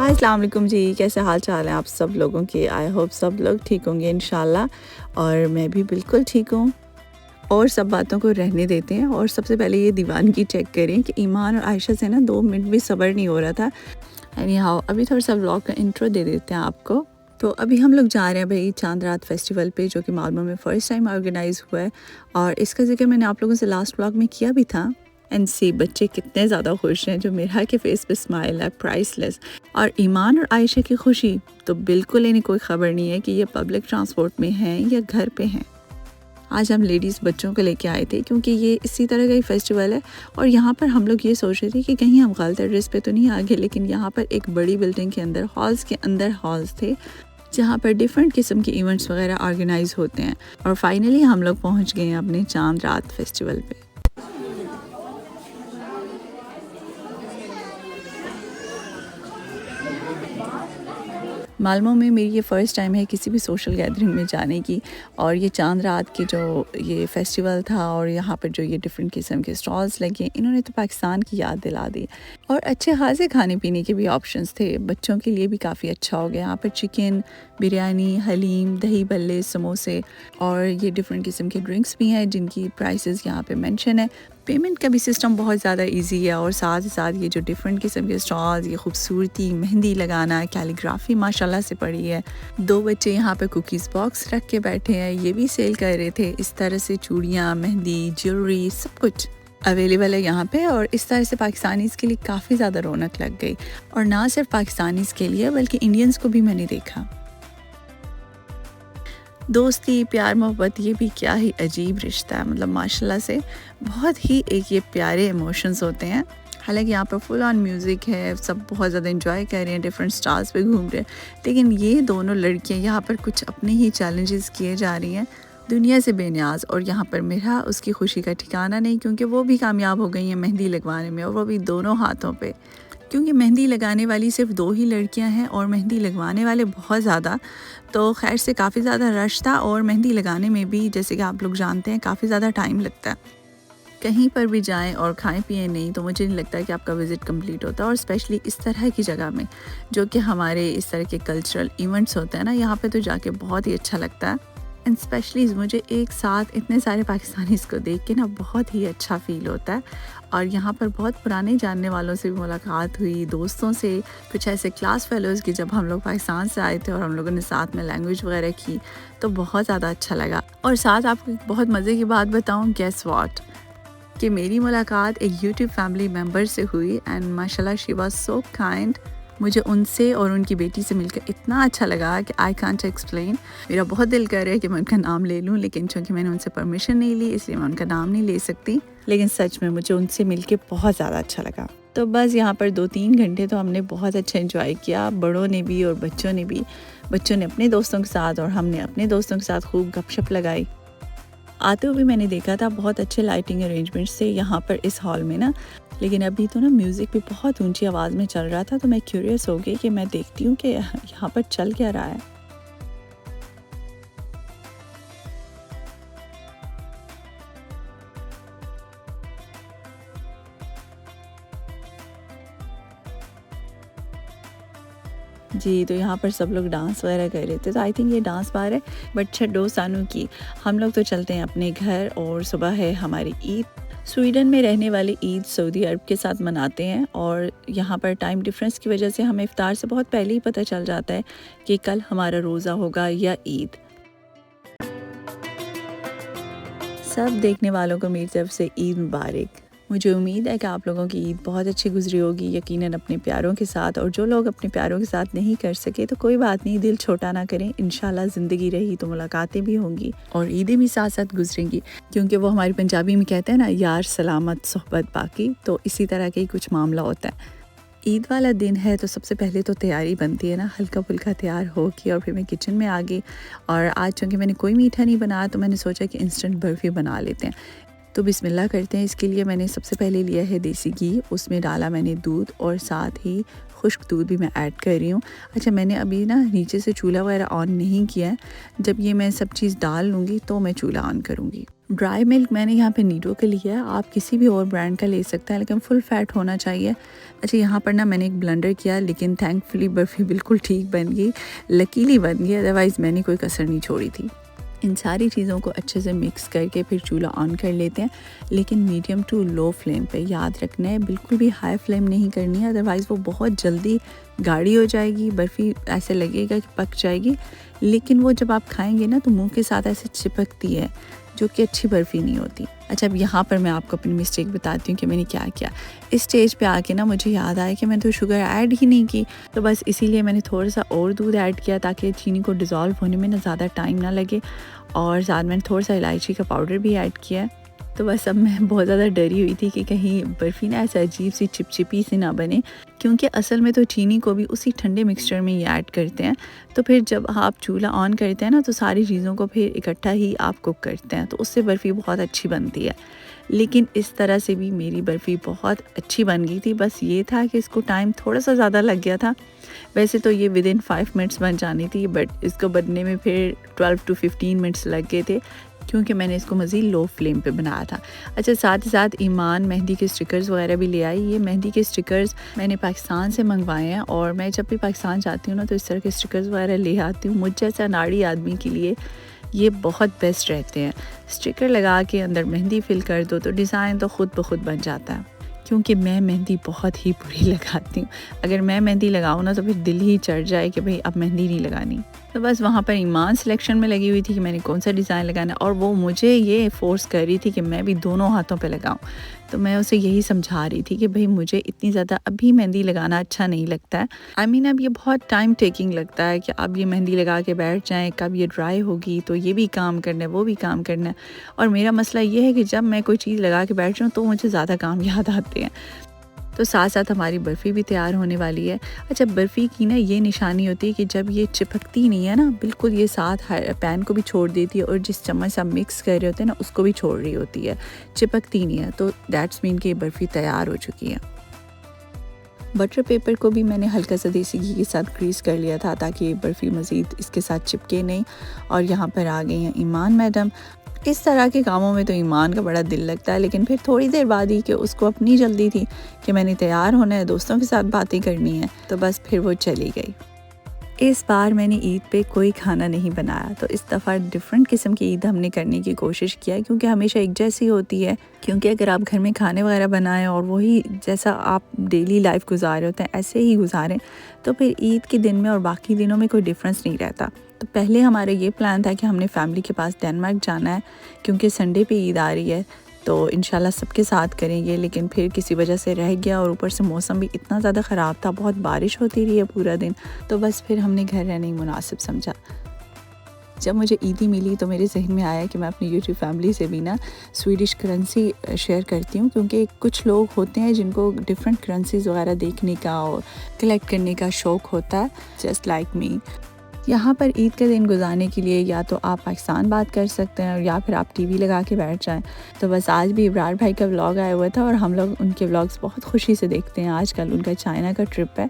हाय अस्सलाम वालेकुम जी, कैसे हाल चाल हैं आप सब लोगों के। आई होप सब लोग ठीक होंगे इंशाल्लाह, और मैं भी बिल्कुल ठीक हूँ। और सब बातों को रहने देते हैं और सबसे पहले ये दीवानगी चेक करें कि ईमान और आयशा से ना 2 मिनट भी सब्र नहीं हो रहा था। एनी हाउ अभी थोड़ा सा व्लॉग का इंट्रो दे देते हैं आपको। तो अभी हम लोग जा रहे हैं भाई चांद रात फेस्टिवल पे, जो कि मालूम में फ़र्स्ट टाइम ऑर्गेनाइज हुआ है, और इसका जिक्र मैंने आप लोगों से लास्ट व्लॉग में किया भी था। एंड सी बच्चे कितने ज़्यादा खुश हैं, जो मेरा के फेस पे स्माइल है प्राइसलेस। और ईमान और आयशा की खुशी तो बिल्कुल इन्हें कोई ख़बर नहीं है कि ये पब्लिक ट्रांसपोर्ट में हैं या घर पे हैं। आज हम लेडीज़ बच्चों को लेके आए थे क्योंकि ये इसी तरह का ही फेस्टिवल है, और यहाँ पर हम लोग ये सोच रहे थे कि कहीं हम गलत एड्रेस पे तो नहीं आ गए। लेकिन यहाँ पर एक बड़ी बिल्डिंग के अंदर हॉल्स थे, जहाँ पर डिफरेंट किस्म के इवेंट्स वगैरह ऑर्गेनाइज होते हैं। और फाइनली हम लोग पहुँच गए हैं अपने चांद रात फेस्टिवल पे। मालमो में मेरी ये फ़र्स्ट टाइम है किसी भी सोशल गैदरिंग में जाने की, और ये चांद रात के जो ये फेस्टिवल था और यहाँ पर जो ये डिफरेंट किस्म के स्टॉल्स लगे, इन्होंने तो पाकिस्तान की याद दिला दी। और अच्छे खासे खाने पीने के भी ऑप्शंस थे, बच्चों के लिए भी काफ़ी अच्छा हो गया। यहाँ पर चिकन, बिरयानी, हलीम, दही बल्ले, समोसे और ये डिफरेंट किस्म के ड्रिंक्स भी हैं जिनकी प्राइसेस यहाँ पे मेंशन है। पेमेंट का भी सिस्टम बहुत ज़्यादा इजी है, और साथ ही साथ ये जो डिफरेंट किस्म के स्टॉल्स, ये खूबसूरती, मेहंदी लगाना, कैलीग्राफी माशाल्लाह से पड़ी है। 2 बच्चे यहाँ पे कुकीज़ बॉक्स रख के बैठे हैं, ये भी सेल कर रहे थे। इस तरह से चूड़ियाँ, मेहंदी, ज्वेलरी सब कुछ अवेलेबल है यहाँ पे, और इस तरह से पाकिस्तानीज़ के लिए काफ़ी ज़्यादा रौनक लग गई। और ना सिर्फ पाकिस्तानीज़ के लिए बल्कि इंडियंस को भी मैंने देखा। दोस्ती, प्यार, मोहब्बत, ये भी क्या ही अजीब रिश्ता है। मतलब माशाल्लाह से बहुत ही एक ये प्यारे इमोशंस होते हैं। हालांकि यहाँ पर फुल ऑन म्यूज़िक है, सब बहुत ज़्यादा एंजॉय कर रहे हैं, डिफरेंट स्टार्स पे घूम रहे हैं। लेकिन ये दोनों लड़कियाँ यहाँ पर कुछ अपने ही चैलेंजेस किए जा रही हैं, दुनिया से बेनियाज। और यहाँ पर मेरा उसकी खुशी का ठिकाना नहीं, क्योंकि वो भी कामयाब हो गई हैं मेहंदी लगवाने में, और वो भी दोनों हाथों पे। क्योंकि मेहंदी लगाने वाली सिर्फ 2 ही लड़कियां हैं और मेहंदी लगवाने वाले बहुत ज़्यादा, तो खैर से काफ़ी ज़्यादा रश था। और मेहंदी लगाने में भी, जैसे कि आप लोग जानते हैं, काफ़ी ज़्यादा टाइम लगता है। कहीं पर भी जाएं और खाएं पिएं नहीं तो मुझे नहीं लगता कि आपका विज़िट कंप्लीट होता। और स्पेशली इस तरह की जगह में, जो कि हमारे इस तरह के कल्चरल इवेंट्स होते हैं ना, यहाँ पे तो जाके बहुत ही अच्छा लगता है। एंड स्पेशली मुझे एक साथ इतने सारे पाकिस्तानीज़ को देख के ना बहुत ही अच्छा फ़ील होता है। और यहाँ पर बहुत पुराने जानने वालों से भी मुलाकात हुई, दोस्तों से, कुछ ऐसे क्लास फेलोज़ की, जब हम लोग पाकिस्तान से आए थे और हम लोगों ने साथ में लैंग्वेज वगैरह की, तो बहुत ज़्यादा अच्छा लगा। और साथ आपको एक बहुत मज़े की बात बताऊँ, गेस व्हाट, कि मेरी मुलाकात एक यूट्यूब फैमिली मेम्बर से हुई। एंड माशाल्लाह शी वाज सो काइंड। मुझे उनसे और उनकी बेटी से मिलकर इतना अच्छा लगा कि आई कांट एक्सप्लेन। मेरा बहुत दिल कर रहा है कि मैं उनका नाम ले लूँ, लेकिन चूँकि मैंने उनसे परमिशन नहीं ली, इसलिए मैं उनका नाम नहीं ले सकती। लेकिन सच में मुझे उनसे मिलके बहुत ज़्यादा अच्छा लगा। तो बस यहाँ पर 2-3 घंटे तो हमने बहुत अच्छा एंजॉय किया, बड़ों ने भी और बच्चों ने भी। बच्चों ने अपने दोस्तों के साथ और हमने अपने दोस्तों के साथ खूब गपशप लगाई। आते हुए मैंने देखा था बहुत अच्छे लाइटिंग अरेंजमेंट्स थे यहाँ पर इस हॉल में ना। लेकिन अभी तो ना म्यूज़िक भी बहुत ऊंची आवाज़ में चल रहा था, तो मैं क्यूरियस हो गई कि मैं देखती हूँ कि यहाँ पर चल क्या रहा है। जी, तो यहाँ पर सब लोग डांस वगैरह कर रहे थे, तो आई थिंक ये डांस बार है। बट छड्डो सानू की, हम लोग तो चलते हैं अपने घर, और सुबह है हमारी ईद। स्वीडन में रहने वाले ईद सऊदी अरब के साथ मनाते हैं, और यहाँ पर टाइम डिफरेंस की वजह से हमें इफ्तार से बहुत पहले ही पता चल जाता है कि कल हमारा रोज़ा होगा या ईद। सब देखने वालों को मेरी तरफ से ईद मुबारक। मुझे उम्मीद है कि आप लोगों की ईद बहुत अच्छी गुजरी होगी, यकीनन अपने प्यारों के साथ। और जो लोग अपने प्यारों के साथ नहीं कर सके तो कोई बात नहीं, दिल छोटा ना करें। इंशाल्लाह ज़िंदगी रही तो मुलाकातें भी होंगी और ईदें भी साथ साथ गुजरेंगी, क्योंकि वो हमारी पंजाबी में कहते हैं ना, यार सलामत सोहबत बाकी। तो इसी तरह का ही कुछ मामला होता है। ईद वाला दिन है तो सबसे पहले तो तैयारी बनती है ना, हल्का फुल्का तैयार हो के, और फिर मैं किचन में आ गई। और आज चूँकि मैंने कोई मीठा नहीं बनाया, तो मैंने सोचा कि इंस्टेंट बर्फ़ी बना लेते हैं। तो बिस्मिल्लाह करते हैं। इसके लिए मैंने सबसे पहले लिया है देसी घी, उसमें डाला मैंने दूध और साथ ही खुश्क दूध भी मैं ऐड कर रही हूँ। अच्छा, मैंने अभी ना नीचे से चूल्हा वगैरह ऑन नहीं किया है। जब ये मैं सब चीज़ डाल लूँगी तो मैं चूल्हा ऑन करूँगी। ड्राई मिल्क मैंने यहाँ पे नीडो का लिया है, आप किसी भी और ब्रांड का ले सकते हैं, लेकिन फुल फैट होना चाहिए। अच्छा, यहाँ पर ना मैंने एक ब्लेंडर किया, लेकिन थैंकफुली बर्फ़ी बिल्कुल ठीक बन गई, लकीली बन गई, अदरवाइज़ मैंने कोई कसर नहीं छोड़ी थी। इन सारी चीज़ों को अच्छे से मिक्स करके फिर चूल्हा ऑन कर लेते हैं, लेकिन मीडियम टू लो फ्लेम पे। याद रखना है बिल्कुल भी हाई फ्लेम नहीं करनी है, अदरवाइज़ वो बहुत जल्दी गाढ़ी हो जाएगी, बर्फ़ी ऐसे लगेगा कि पक जाएगी, लेकिन वो जब आप खाएंगे ना तो मुंह के साथ ऐसे चिपकती है, जो कि अच्छी बर्फ़ी नहीं होती। अच्छा, अब यहाँ पर मैं आपको अपनी मिस्टेक बताती हूँ कि मैंने क्या किया। इस स्टेज पे आके ना मुझे याद आया कि मैंने तो शुगर ऐड ही नहीं की, तो बस इसीलिए मैंने थोड़ा सा और दूध ऐड किया ताकि चीनी को डिज़ोल्व होने में ना ज़्यादा टाइम ना लगे, और साथ मैंने थोड़ा सा इलायची का पाउडर भी ऐड किया। तो बस अब मैं बहुत ज़्यादा डरी हुई थी कि कहीं बर्फ़ी ना ऐसे अजीब सी चिपचिपी सी ना बने, क्योंकि असल में तो चीनी को भी उसी ठंडे मिक्सचर में ही ऐड करते हैं। तो फिर जब आप चूल्हा ऑन करते हैं ना तो सारी चीज़ों को फिर इकट्ठा ही आप कुक करते हैं, तो उससे बर्फ़ी बहुत अच्छी बनती है। लेकिन इस तरह से भी मेरी बर्फ़ी बहुत अच्छी बन गई थी, बस ये था कि इसको टाइम थोड़ा सा ज़्यादा लग गया था। वैसे तो ये विदिन 5 मिनट्स बन जानी थी, बट इसको बनने में फिर 12 टू 15 मिनट्स लग गए थे, क्योंकि मैंने इसको मज़ीद लो फ्लेम पे बनाया था। अच्छा, साथ ही साथ ईमान मेहंदी के स्टिकर्स वगैरह भी ले आई। ये मेहंदी के स्टिकर्स मैंने पाकिस्तान से मंगवाए हैं, और मैं जब भी पाकिस्तान जाती हूँ ना तो इस तरह के स्टिकर्स वगैरह ले आती हूँ। मुझ जैसा अनाड़ी आदमी के लिए ये बहुत बेस्ट रहते हैं। स्टिकर लगा के अंदर मेहंदी फिल कर दो तो डिज़ाइन तो ख़ुद ब खुद बन जाता है। क्योंकि मैं मेहंदी बहुत ही बुरी लगाती हूँ, अगर मैं मेहंदी लगाऊँ ना तो फिर दिल ही चढ़ जाए कि भाई अब मेहंदी नहीं लगानी। तो बस वहाँ पर ईमान सिलेक्शन में लगी हुई थी कि मैंने कौन सा डिज़ाइन लगाना है, और वो मुझे ये फ़ोर्स कर रही थी कि मैं भी दोनों हाथों पे लगाऊं। तो मैं उसे यही समझा रही थी कि भाई मुझे इतनी ज़्यादा अभी मेहंदी लगाना अच्छा नहीं लगता है। अब ये बहुत टाइम टेकिंग लगता है कि अब ये मेहंदी लगा के बैठ जाएँ, कब ये ड्राई होगी, तो ये भी काम करना है, वो भी काम करना है। और मेरा मसला ये है कि जब मैं कोई चीज़ लगा के बैठ जाऊँ तो मुझे ज़्यादा काम याद आते हैं। तो साथ साथ हमारी बर्फ़ी भी तैयार होने वाली है। अच्छा, बर्फ़ी की ना ये निशानी होती है कि जब ये चिपकती नहीं है ना, बिल्कुल ये साथ पैन को भी छोड़ देती है, और जिस चम्मच से आप मिक्स कर रहे होते हैं ना उसको भी छोड़ रही होती है, चिपकती नहीं है, तो दैट्स मीन कि ये बर्फ़ी तैयार हो चुकी है। बटर पेपर को भी मैंने हल्का सा देसी घी के साथ ग्रीस कर लिया था ताकि बर्फ़ी मज़ीद इसके साथ चिपके नहीं। और यहाँ पर आ गई हैं ईमान मैडम। इस तरह के कामों में तो ईमान का बड़ा दिल लगता है, लेकिन फिर थोड़ी देर बाद ही कि उसको अपनी जल्दी थी कि मैंने तैयार होना है, दोस्तों के साथ बातें करनी है, तो बस फिर वो चली गई। इस बार मैंने ईद पे कोई खाना नहीं बनाया, तो इस दफ़ा डिफरेंट किस्म की ईद हमने करने की कोशिश किया, क्योंकि हमेशा एक जैसी होती है। क्योंकि अगर आप घर में खाने वगैरह बनाएं और वही जैसा आप डेली लाइफ गुजार रहे होते हैं ऐसे ही गुजारें, तो फिर ईद के दिन में और बाकी दिनों में कोई डिफरेंस नहीं रहता। तो पहले हमारा ये प्लान था कि हमने फैमिली के पास डेनमार्क जाना है, क्योंकि संडे पे ईद आ रही है, तो इंशाल्लाह सबके साथ करेंगे। लेकिन फिर किसी वजह से रह गया, और ऊपर से मौसम भी इतना ज़्यादा ख़राब था, बहुत बारिश होती रही है पूरा दिन, तो बस फिर हमने घर रहने ही मुनासिब समझा। जब मुझे ईदी मिली तो मेरे जहन में आया कि मैं अपनी यूट्यूब फैमिली से भी ना स्वीडिश करेंसी शेयर करती हूँ, क्योंकि कुछ लोग होते हैं जिनको डिफरेंट करेंसीज़ वगैरह देखने का और कलेक्ट करने का शौक़ होता है, जस्ट लाइक मी। यहाँ पर ईद का दिन गुजारने के लिए या तो आप पाकिस्तान बात कर सकते हैं, या फिर आप टीवी लगा के बैठ जाएं। तो बस आज भी इब्रार भाई का व्लॉग आया हुआ था, और हम लोग उनके व्लॉग्स बहुत खुशी से देखते हैं। आजकल उनका चाइना का ट्रिप है,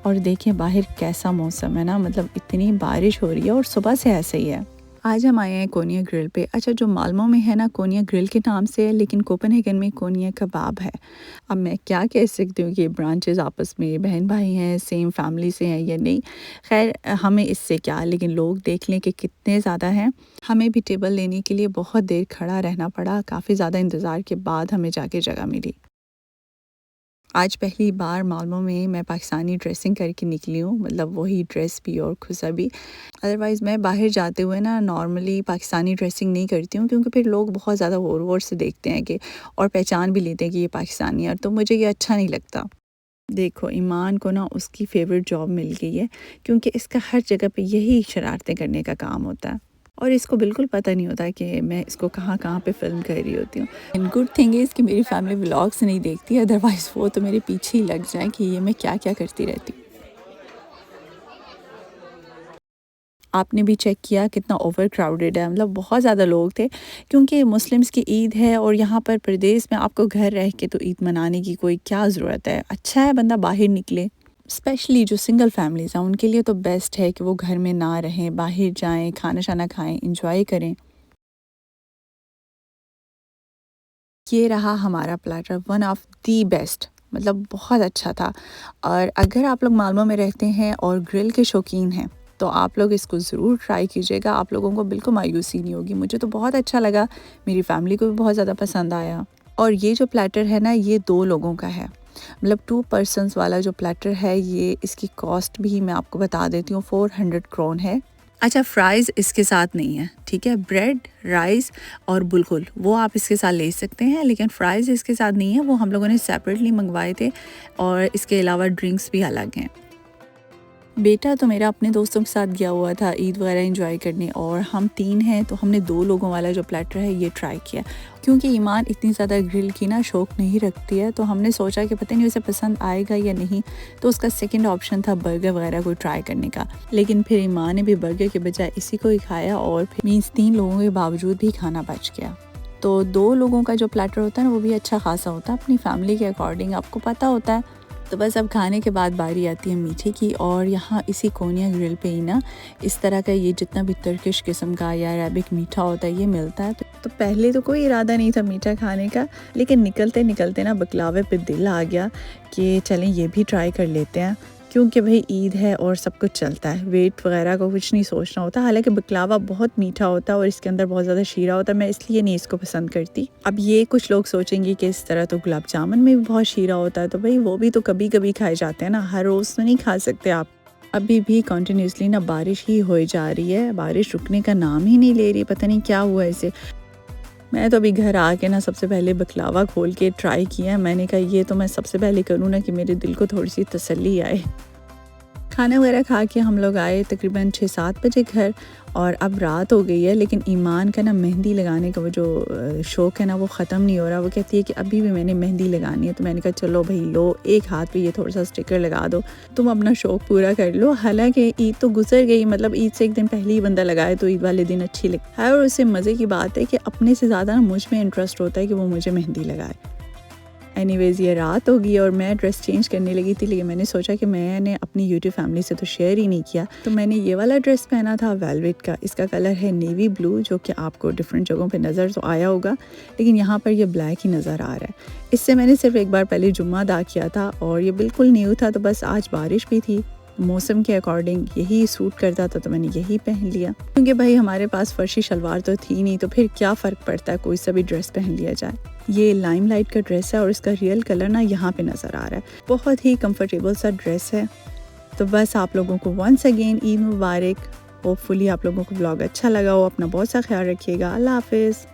और देखें बाहर कैसा मौसम है ना, मतलब इतनी बारिश हो रही है, और सुबह से ऐसे ही है। आज हम आए हैं कोनिया ग्रिल पे। अच्छा, जो माल्मो में है ना कोनिया ग्रिल के नाम से है, लेकिन कोपेनहेगन में कोनिया कबाब है। अब मैं क्या कह सकती हूँ कि ब्रांचेस आपस में बहन भाई हैं, सेम फैमिली से हैं या नहीं, खैर हमें इससे क्या, लेकिन लोग देख लें कि कितने ज़्यादा हैं। हमें भी टेबल लेने के लिए बहुत देर खड़ा रहना पड़ा, काफ़ी ज़्यादा इंतज़ार के बाद हमें जाके जगह मिली। आज पहली बार मालमो में मैं पाकिस्तानी ड्रेसिंग करके निकली हूँ, मतलब वही ड्रेस भी और खुसा भी। अदरवाइज़ मैं बाहर जाते हुए ना नॉर्मली पाकिस्तानी ड्रेसिंग नहीं करती हूँ, क्योंकि फिर लोग बहुत ज़्यादा ग़ौर वौर से देखते हैं कि, और पहचान भी लेते हैं कि ये पाकिस्तानी है, तो मुझे ये अच्छा नहीं लगता। देखो ईमान को ना उसकी फ़ेवरेट जॉब मिल गई है, क्योंकि इसका हर जगह पे यही शरारतें करने का काम होता है, और इसको बिल्कुल पता नहीं होता कि मैं इसको कहाँ कहाँ पे फ़िल्म कर रही होती हूँ। एंड गुड थिंग इज़ कि मेरी फैमिली व्लॉग्स नहीं देखती, अदरवाइज़ वो तो मेरे पीछे ही लग जाए कि ये मैं क्या क्या करती रहती हूँ। आपने भी चेक किया कितना ओवर क्राउडेड है, मतलब बहुत ज़्यादा लोग थे क्योंकि मुस्लिम्स की ईद है और यहाँ पर प्रदेश में आपको घर रह के तो ईद मनाने की कोई क्या ज़रूरत है। अच्छा है बंदा बाहर निकले, स्पेशली जो सिंगल फैमिलीज़ हैं उनके लिए तो बेस्ट है कि वो घर में ना रहें, बाहर जाएं, खाना शाना खाएं, इंजॉय करें। ये रहा हमारा platter, one of the best, मतलब बहुत अच्छा था। और अगर आप लोग मालवा में रहते हैं और ग्रिल के शौकीन हैं तो आप लोग इसको ज़रूर ट्राई कीजिएगा, आप लोगों को बिल्कुल मायूसी नहीं होगी। मुझे तो बहुत अच्छा लगा, मेरी फैमिली को भी बहुत ज़्यादा पसंद आया। और ये जो प्लेटर है ना, ये 2 लोगों का है, मतलब 2 पर्सन्स वाला जो प्लेटर है, ये इसकी कॉस्ट भी मैं आपको बता देती हूँ, 400 क्रोन है। अच्छा, फ्राइज़ इसके साथ नहीं है, ठीक है? ब्रेड, राइस और बुलगुल वो आप इसके साथ ले सकते हैं, लेकिन फ्राइज़ इसके साथ नहीं है, वो हम लोगों ने सेपरेटली मंगवाए थे। और इसके अलावा ड्रिंक्स भी अलग हैं। बेटा तो मेरा अपने दोस्तों के साथ गया हुआ था ईद वगैरह एंजॉय करने, और हम 3 हैं तो हमने 2 लोगों वाला जो प्लेटर है ये ट्राई किया। क्योंकि ईमान इतनी ज़्यादा ग्रिल की ना शौक नहीं रखती है, तो हमने सोचा कि पता नहीं उसे पसंद आएगा या नहीं, तो उसका सेकंड ऑप्शन था बर्गर वगैरह कोई ट्राई करने का। लेकिन फिर ईमान ने भी बर्गर के बजाय इसी को ही खाया, और फिर मीन्स 3 लोगों के बावजूद भी खाना बच गया। तो 2 लोगों का जो प्लेटर होता है ना, वो भी अच्छा खासा होता है, अपनी फैमिली के अकॉर्डिंग आपको पता होता है। तो बस अब खाने के बाद बारी आती है मीठे की, और यहाँ इसी कोनिया ग्रिल पे ही ना इस तरह का ये जितना भी तुर्किश किस्म का या अरेबिक मीठा होता है ये मिलता है। तो पहले तो कोई इरादा नहीं था मीठा खाने का, लेकिन निकलते निकलते ना बकलावे पे दिल आ गया कि चलें ये भी ट्राई कर लेते हैं, क्योंकि भाई ईद है और सब कुछ चलता है, वेट वगैरह को कुछ नहीं सोचना होता। हालांकि बकलावा बहुत मीठा होता है और इसके अंदर बहुत ज़्यादा शीरा होता है, मैं इसलिए नहीं इसको पसंद करती। अब ये कुछ लोग सोचेंगे कि इस तरह तो गुलाब जामुन में भी बहुत शीरा होता है, तो भाई वो भी तो कभी कभी खाए जाते हैं ना, हर रोज़ तो नहीं खा सकते आप। अभी भी कंटिन्यूसली ना बारिश ही हो जा रही है, बारिश रुकने का नाम ही नहीं ले रही, पता नहीं क्या हुआ इसे। मैं तो अभी घर आके ना सबसे पहले बकलावा खोल के ट्राई किया, मैंने कहा ये तो मैं सबसे पहले करूँ ना कि मेरे दिल को थोड़ी सी तसल्ली आए। खाना वगैरह खा के हम लोग आए तकरीबन 6-7 बजे घर, और अब रात हो गई है, लेकिन ईमान का ना मेहंदी लगाने का वो जो शौक़ है ना वो ख़त्म नहीं हो रहा। वो कहती है कि अभी भी मैंने मेहंदी लगानी है, तो मैंने कहा चलो भाई लो, एक हाथ पे ये थोड़ा सा स्टिकर लगा दो, तुम अपना शौक़ पूरा कर लो। हालांकि ईद तो गुजर गई, मतलब ईद से एक दिन पहले ही बंदा लगाए तो ईद वाले दिन अच्छी लगती है। और उससे मज़े की बात है कि अपने से ज़्यादा ना मुझ में इंटरेस्ट होता है कि वो मुझे मेहंदी लगाए। एनीवेज़ ये रात होगी और मैं ड्रेस चेंज करने लगी थी, लेकिन मैंने सोचा कि मैंने अपनी यूट्यूब फैमिली से तो शेयर ही नहीं किया, तो मैंने ये वाला ड्रेस पहना था वेलवेट का। इसका कलर है नेवी ब्लू, जो कि आपको डिफरेंट जगहों पे नज़र तो आया होगा, लेकिन यहाँ पर ये ब्लैक ही नज़र आ रहा है। इससे मैंने सिर्फ एक बार पहले जुम्मा अदा किया था और ये बिल्कुल न्यू था, तो बस आज बारिश भी थी, मौसम के अकॉर्डिंग यही सूट करता था, तो मैंने यही पहन लिया। क्योंकि भाई हमारे पास फर्शी शलवार तो थी नहीं, तो फिर क्या फ़र्क पड़ता है, कोई सा भी ड्रेस पहन लिया जाए। ये लाइमलाइट का ड्रेस है और इसका रियल कलर ना यहाँ पे नज़र आ रहा है, बहुत ही कंफर्टेबल सा ड्रेस है। तो बस आप लोगों को वंस अगेन ईद मुबारक। होपफुली आप लोगों को ब्लॉग अच्छा लगा हो। अपना बहुत सा ख्याल रखिएगा। अल्लाह हाफिज़।